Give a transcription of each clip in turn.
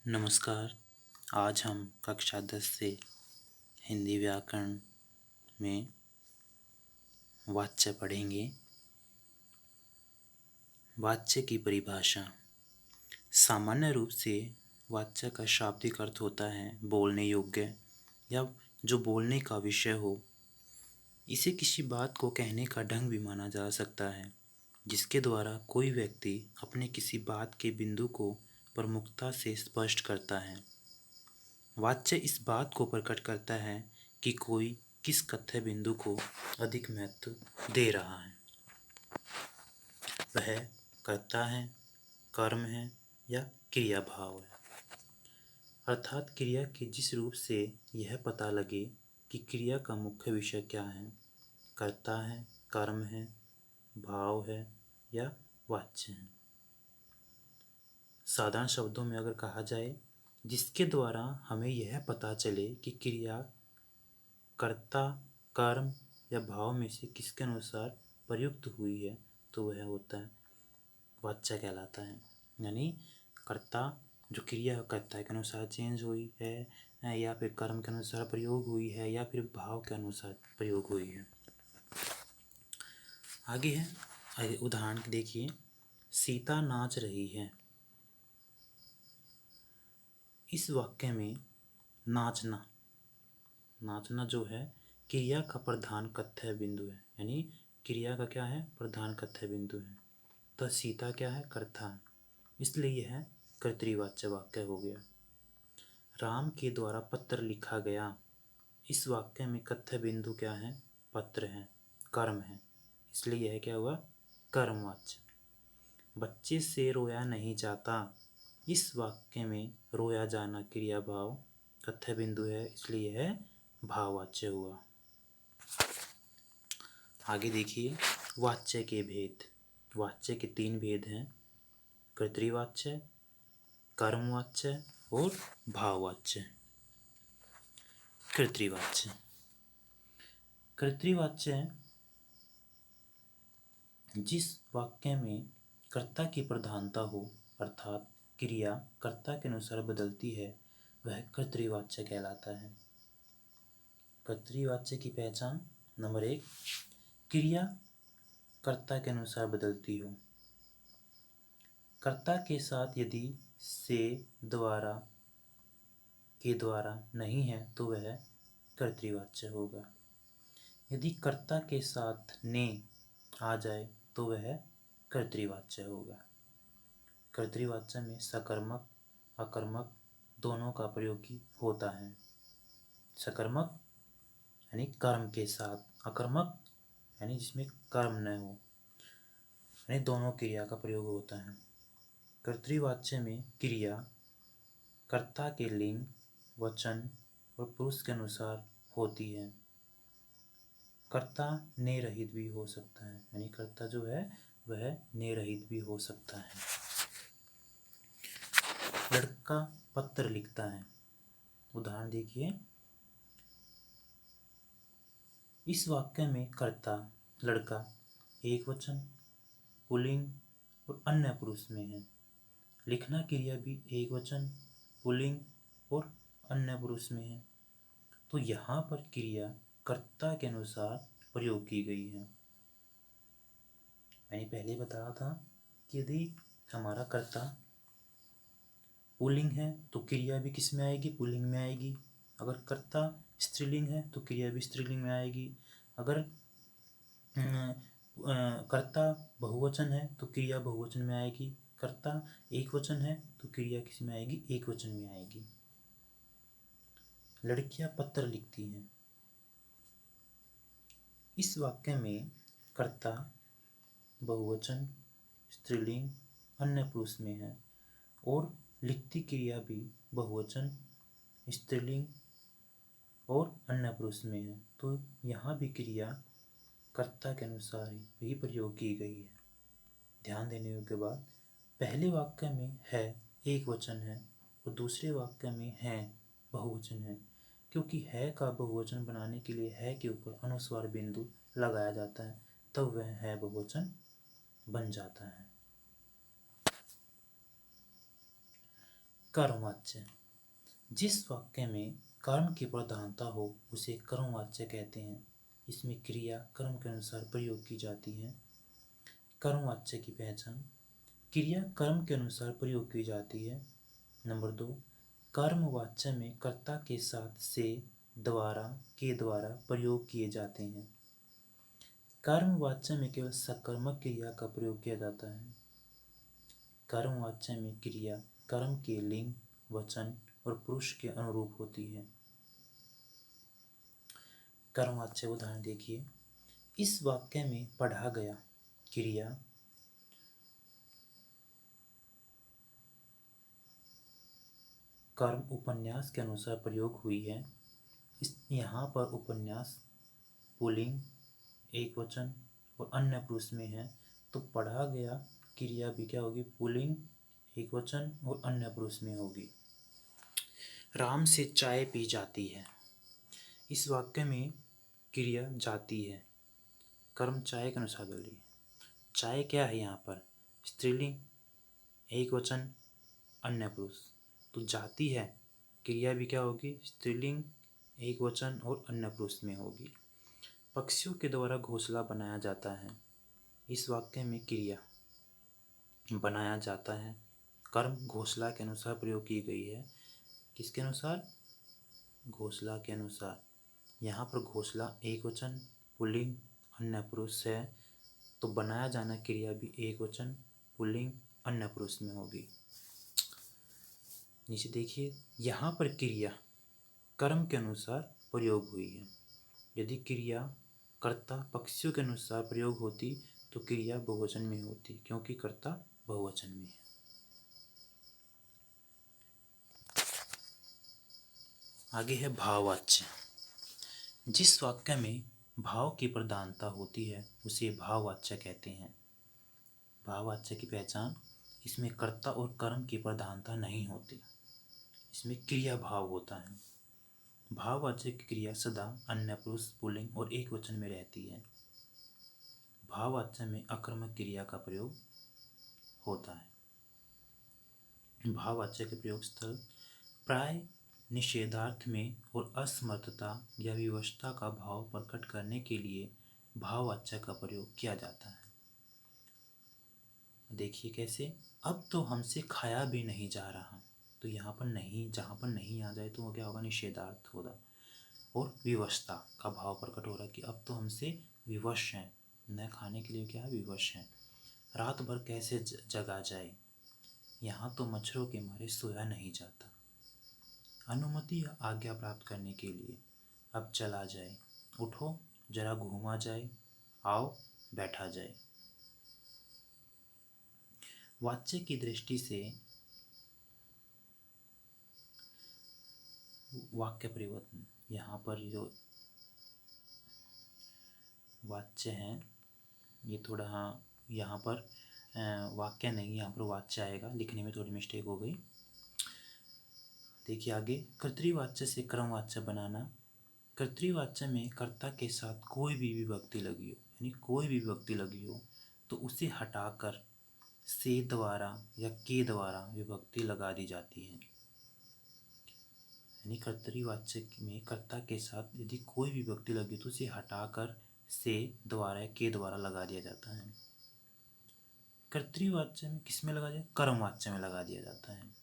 नमस्कार। आज हम कक्षा 10 से हिंदी व्याकरण में वाच्य पढ़ेंगे। वाच्य की परिभाषा। सामान्य रूप से वाच्य का शाब्दिक अर्थ होता है बोलने योग्य या जो बोलने का विषय हो। इसे किसी बात को कहने का ढंग भी माना जा सकता है जिसके द्वारा कोई व्यक्ति अपने किसी बात के बिंदु को प्रमुखता से स्पष्ट करता है। वाच्य इस बात को प्रकट करता है कि कोई किस कथ्य बिंदु को अधिक महत्व दे रहा है। वह कर्ता है, कर्म है या क्रिया भाव है। अर्थात क्रिया के जिस रूप से यह पता लगे कि क्रिया का मुख्य विषय क्या है, कर्ता है, कर्म है, भाव है या वाच्य है। साधारण शब्दों में अगर कहा जाए, जिसके द्वारा हमें यह पता चले कि क्रिया कर्ता, कर्म या भाव में से किसके अनुसार प्रयुक्त हुई है, तो वह होता है वाच्य कहलाता है। यानी कर्ता जो क्रिया कर्ता के अनुसार चेंज हुई है या फिर कर्म के अनुसार प्रयोग हुई है या फिर भाव के अनुसार प्रयोग हुई है। आगे उदाहरण देखिए। सीता नाच रही है। इस वाक्य में नाचना जो है क्रिया का प्रधान कथ्य बिंदु है। यानी क्रिया का क्या है, प्रधान कथ्य बिंदु है। तो सीता क्या है, कर्ता है, इसलिए यह कर्तृवाच्य वाक्य हो गया। राम के द्वारा पत्र लिखा गया। इस वाक्य में कथ्य बिंदु क्या है, पत्र है, कर्म है, इसलिए यह क्या हुआ, कर्मवाच्य। बच्चे से रोया नहीं जाता। इस वाक्य में रोया जाना क्रिया भाव कथ्य बिंदु है, इसलिए यह भाववाच्य हुआ। आगे देखिए वाच्य के भेद। वाच्य के 3 भेद हैं, कर्तृवाच्य, कर्मवाच्य और भाववाच्य। कर्तृवाच्य। कर्तृवाच्य जिस वाक्य में कर्ता की प्रधानता हो, अर्थात क्रिया कर्ता के अनुसार बदलती है, वह कर्तृवाच्य कहलाता है। कर्तृवाच्य की पहचान। नंबर 1, क्रिया कर्ता के अनुसार बदलती हो। कर्ता के साथ यदि से, द्वारा, के द्वारा नहीं है तो वह कर्तृवाच्य होगा। यदि कर्ता के साथ ने आ जाए तो वह कर्तृवाच्य होगा। कर्तृवाच्य में सकर्मक अकर्मक दोनों का प्रयोग होता है। सकर्मक यानी कर्म के साथ, अकर्मक यानी जिसमें कर्म न हो, यानी दोनों क्रिया का प्रयोग होता है। कर्तृवाच्य में क्रिया कर्ता के लिंग, वचन और पुरुष के अनुसार होती है। कर्ता ने रहित भी हो सकता है, यानी कर्ता जो है वह ने रहित भी हो सकता है। लड़का पत्र लिखता है। उदाहरण देखिए। इस वाक्य में कर्ता लड़का एक वचन, पुल्लिंग और अन्य पुरुष में है। लिखना क्रिया भी एक वचन, पुल्लिंग और अन्य पुरुष में है। तो यहाँ पर क्रिया कर्ता के अनुसार प्रयोग की गई है। मैंने पहले बताया था कि यदि हमारा कर्ता पुल्लिंग है तो क्रिया भी किस में आएगी, पुल्लिंग में आएगी। अगर कर्ता स्त्रीलिंग है तो क्रिया भी स्त्रीलिंग में आएगी। अगर कर्ता बहुवचन है तो क्रिया बहुवचन में आएगी। कर्ता एक वचन है तो क्रिया किस में आएगी, एक वचन में आएगी। लड़कियां पत्र लिखती हैं। इस वाक्य में कर्ता बहुवचन, स्त्रीलिंग, अन्य पुरुष में है और लिखती क्रिया भी बहुवचन, स्त्रीलिंग और अन्य पुरुष में है। तो यहाँ भी क्रिया कर्ता के अनुसार ही प्रयोग की गई है। ध्यान देने योग्य बात, पहले वाक्य में है एक वचन है और दूसरे वाक्य में है बहुवचन है, क्योंकि है का बहुवचन बनाने के लिए है के ऊपर अनुस्वार बिंदु लगाया जाता है, तब वह है बहुवचन बन जाता है। कर्मवाच्य। जिस वाक्य में कर्म की प्रधानता हो उसे कर्मवाच्य कहते हैं। इसमें क्रिया कर्म के अनुसार प्रयोग की जाती है। कर्मवाच्य की पहचान। क्रिया कर्म के अनुसार प्रयोग की जाती है। नंबर 2, कर्मवाच्य में कर्ता के साथ से, द्वारा, के द्वारा प्रयोग किए जाते हैं। कर्मवाच्य में केवल सकर्मक क्रिया का प्रयोग किया जाता है। कर्मवाच्य में क्रिया कर्म के लिंग, वचन और पुरुष के अनुरूप होती है। कर्मवाच्य उदाहरण देखिए। इस वाक्य में पढ़ा गया क्रिया कर्म उपन्यास के अनुसार प्रयोग हुई है। यहाँ पर उपन्यास पुल्लिंग, एकवचन और अन्य पुरुष में है, तो पढ़ा गया क्रिया भी क्या होगी? पुल्लिंग, एकवचन और अन्य पुरुष में होगी। राम से चाय पी जाती है। इस वाक्य में क्रिया जाती है, कर्म चाय के अनुसार बोली। चाय क्या है यहाँ पर? स्त्रीलिंग, एकवचन, अन्य पुरुष। तो जाती है क्रिया भी क्या होगी? स्त्रीलिंग, एकवचन और अन्य पुरुष में होगी। पक्षियों के द्वारा घोंसला बनाया जाता है। इस वाक्य में क्रिया बनाया जाता है कर्म घोंसला के अनुसार प्रयोग की गई है। किसके अनुसार? घोंसला के अनुसार। यहाँ पर घोंसला एकवचन, पुल्लिंग, अन्य पुरुष है, तो बनाया जाना क्रिया भी एकवचन, पुल्लिंग, अन्य पुरुष में होगी। नीचे देखिए, यहाँ पर क्रिया कर्म के अनुसार प्रयोग हुई है। यदि क्रिया कर्ता पक्षियों के अनुसार प्रयोग होती तो क्रिया बहुवचन में होती, क्योंकि कर्ता बहुवचन में है। आगे है भाववाच्य। जिस वाक्य में भाव की प्रधानता होती है उसे भाववाच्य कहते हैं। भाववाच्य की पहचान। इसमें कर्ता और कर्म की प्रधानता नहीं होती, इसमें क्रिया भाव होता है। भाववाच्य की क्रिया सदा अन्य पुरुष, पुल्लिंग और एकवचन में रहती है। भाववाच्य में अकर्मक क्रिया का प्रयोग होता है। भाववाच्य के प्रयोग स्थल प्राय निषेधार्थ में और असमर्थता या विवशता का भाव प्रकट करने के लिए भाववाच्य का प्रयोग किया जाता है। देखिए कैसे। अब तो हमसे खाया भी नहीं जा रहा, तो यहाँ पर नहीं, जहाँ पर नहीं आ जाए तो वो क्या होगा? निषेधार्थ होगा। और विवशता का भाव प्रकट हो रहा है कि अब तो हमसे विवश हैं, न खाने के लिए क्या है? विवश हैं। रात भर कैसे जगा जाए, यहाँ तो मच्छरों के मारे सोया नहीं जाता। अनुमति या आज्ञा प्राप्त करने के लिए अब चला जाए, उठो जरा घूमा जाए, आओ बैठा जाए। वाच्य की दृष्टि से वाक्य परिवर्तन। यहाँ पर जो वाच्य है ये थोड़ा, हाँ यहाँ पर वाक्य नहीं, यहाँ पर वाच्य आएगा, लिखने में थोड़ी मिस्टेक हो गई। देखिए आगे, कर्तृवाच्य से क्रमवाच्य बनाना। कर्तृवाच्य में कर्ता के साथ कोई भी विभक्ति लगी हो, यानी कोई भी विभक्ति लगी हो, तो उसे हटाकर से द्वारा या के द्वारा विभक्ति लगा दी जाती है। यानी कर्तृवाच्य में कर्ता के साथ यदि कोई भी विभक्ति लगी तो उसे हटाकर से द्वारा या के द्वारा लगा दिया जाता है। कर्तृवाच्य में किस में लगा दिया? कर्मवाच्य में लगा दिया जाता है।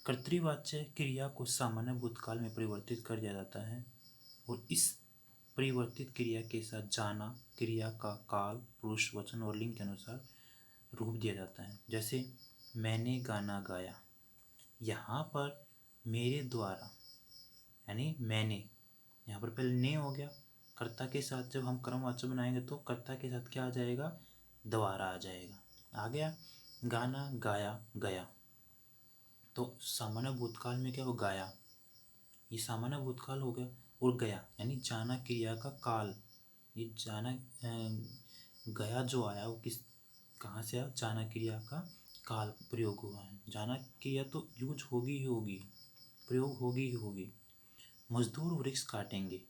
कर्तृवाच्य क्रिया को सामान्य भूतकाल में परिवर्तित कर दिया जाता है और इस परिवर्तित क्रिया के साथ जाना क्रिया का काल, पुरुष, वचन और लिंग के अनुसार रूप दिया जाता है। जैसे मैंने गाना गाया, यहाँ पर मेरे द्वारा यानी मैंने, यहाँ पर पहले ने हो गया। कर्ता के साथ जब हम कर्मवाच्य बनाएंगे तो कर्ता के साथ क्या आ जाएगा? द्वारा आ जाएगा। आ गया। गाना गाया गया, तो सामान्य भूतकाल में क्या हो? गाया, ये सामान्य भूतकाल हो गया। और गया यानी जाना क्रिया का काल, ये जाना गया जो आया वो किस, कहाँ से आया? जाना क्रिया का काल प्रयोग हुआ है। जाना क्रिया तो यूज होगी ही होगी, प्रयोग होगी ही होगी। मजदूर वृक्ष काटेंगे,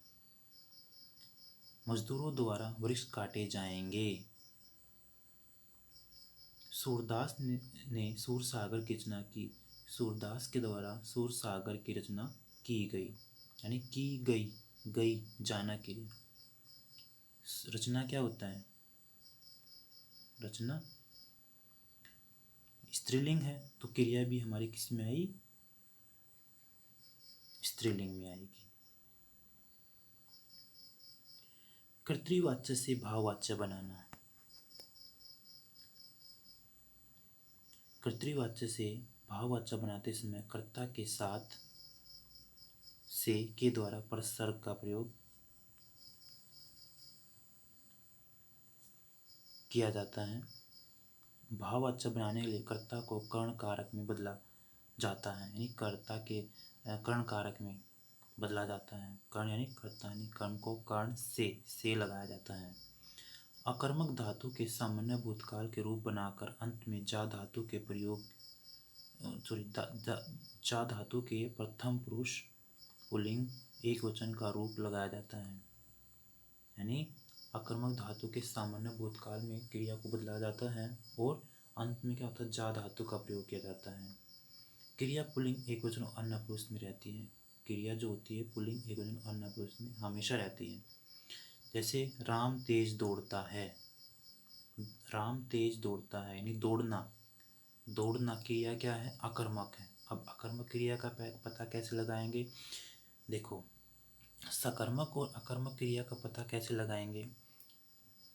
मजदूरों द्वारा वृक्ष काटे जाएंगे। सूरदास ने सूरसागर की रचना की, सूरदास के द्वारा सूरसागर की रचना की गई, यानी की गई, गई जाना क्रिया। रचना क्या होता है? रचना स्त्रीलिंग है, तो क्रिया भी हमारी किस में आई? स्त्रीलिंग में आएगी। कर्तृवाच्य से भाववाच्य बनाना। कर्तृवाच्य से भाववाच्य बनाते समय कर्ता के साथ से के द्वारा परसर्ग का प्रयोग किया जाता है। भाववाच्य बनाने के लिए कर्ता को कर्ण कारक में बदला जाता है, यानी कर्ता के कर्ण कारक में बदला जाता है। कर्ण यानी कर्ता, यानी कर्ण को कर्ण से लगाया जाता है। अकर्मक धातु के सामान्य भूतकाल के रूप बनाकर अंत में जा धातु के प्रयोग जा धातु के प्रथम पुरुष पुल्लिंग एक वचन का रूप लगाया जाता है। यानी अकर्मक धातु के सामान्य भूतकाल में क्रिया को बदला जाता है और अंत में क्या होता है? जा धातु का प्रयोग किया जाता है। क्रिया पुल्लिंग एक वचन और नपुंसक में रहती है। क्रिया जो होती है पुल्लिंग एक वचन और नपुंसक में हमेशा रहती है। जैसे राम तेज दौड़ता है। राम तेज दौड़ता है यानी दौड़ना। दौड़ना क्रिया क्या है? अकर्मक है। अब अकर्मक क्रिया का पता कैसे लगाएंगे? देखो, सकर्मक और अकर्मक क्रिया का पता कैसे लगाएंगे?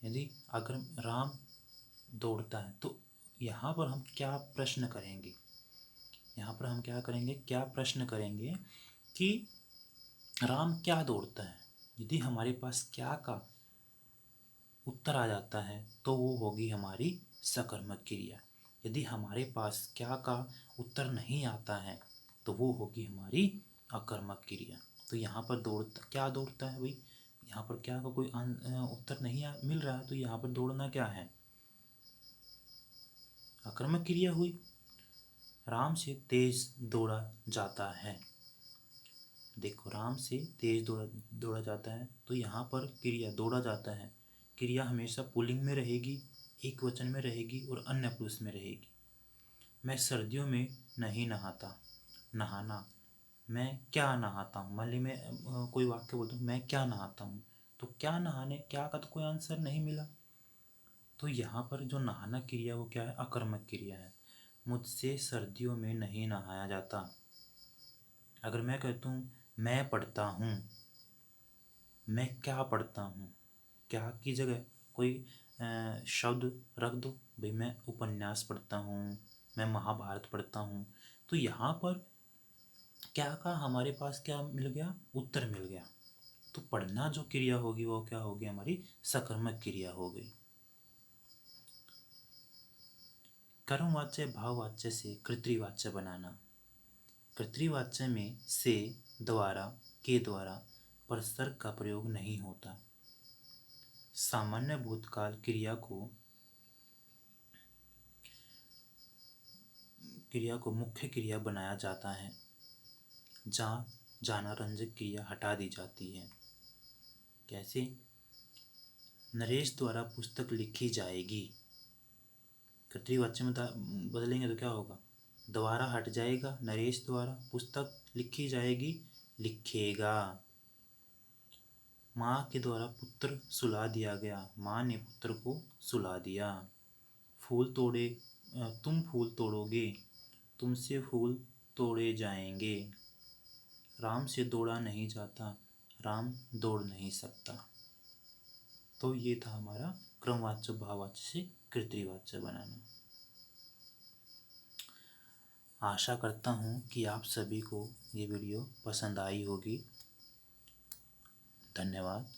यदि अगर राम दौड़ता है तो यहाँ पर हम क्या प्रश्न करेंगे? यहाँ पर हम क्या करेंगे? क्या प्रश्न करेंगे कि राम क्या दौड़ता है? यदि हमारे पास क्या का उत्तर आ जाता है तो वो होगी हमारी सकर्मक क्रिया। यदि हमारे पास क्या का उत्तर नहीं आता है तो वो होगी हमारी अकर्मक क्रिया। तो यहाँ पर क्या दौड़ता है भाई? यहाँ पर क्या का कोई उत्तर नहीं मिल रहा है, तो यहाँ पर दौड़ना क्या है? अकर्मक क्रिया हुई। राम से तेज दौड़ा जाता है। देखो, राम से तेज दौड़ा जाता है, तो यहाँ पर क्रिया दौड़ा जाता है, क्रिया हमेशा पुल्लिंग में रहेगी, एक वचन में रहेगी और अन्य पुरुष में रहेगी। मैं सर्दियों में नहीं नहाता। नहाना, मैं क्या नहाता हूँ। मान ली मैं कोई वाक्य बोलता हूँ, मैं क्या नहाता हूँ, तो क्या नहाने, क्या का तो कोई आंसर नहीं मिला। तो यहाँ पर जो नहाना क्रिया वो क्या है? अकर्मक क्रिया है। मुझसे सर्दियों में नहीं नहाया जाता। अगर मैं कहता हूँ मैं पढ़ता हूँ, मैं क्या पढ़ता हूँ, क्या की जगह कोई शब्द रख दो। भाई मैं उपन्यास पढ़ता हूँ, मैं महाभारत पढ़ता हूँ। तो यहाँ पर क्या का हमारे पास क्या मिल गया? उत्तर मिल गया। तो पढ़ना जो क्रिया होगी वो क्या होगी? हमारी सकर्मक क्रिया हो गई। कर्मवाच्य भाववाच्य से कर्तृवाच्य बनाना। कर्तृवाच्य में से, द्वारा, के द्वारा परसर्ग का प्रयोग नहीं होता। सामान्य भूतकाल क्रिया को मुख्य क्रिया बनाया जाता है। जहाँ जाना रंजक क्रिया हटा दी जाती है। कैसे? नरेश द्वारा पुस्तक लिखी जाएगी। कर्तृवाच्य में बदलेंगे तो क्या होगा? द्वारा हट जाएगा, नरेश द्वारा पुस्तक लिखी जाएगी, लिखेगा। माँ के द्वारा पुत्र सुला दिया गया, माँ ने पुत्र को सुला दिया। फूल तोड़े, तुम फूल तोड़ोगे, तुमसे फूल तोड़े जाएंगे। राम से दौड़ा नहीं जाता, राम दौड़ नहीं सकता। तो ये था हमारा क्रमवाच्य भाववाच्य से कर्तृवाच्य बनाना। आशा करता हूँ कि आप सभी को ये वीडियो पसंद आई होगी। धन्यवाद।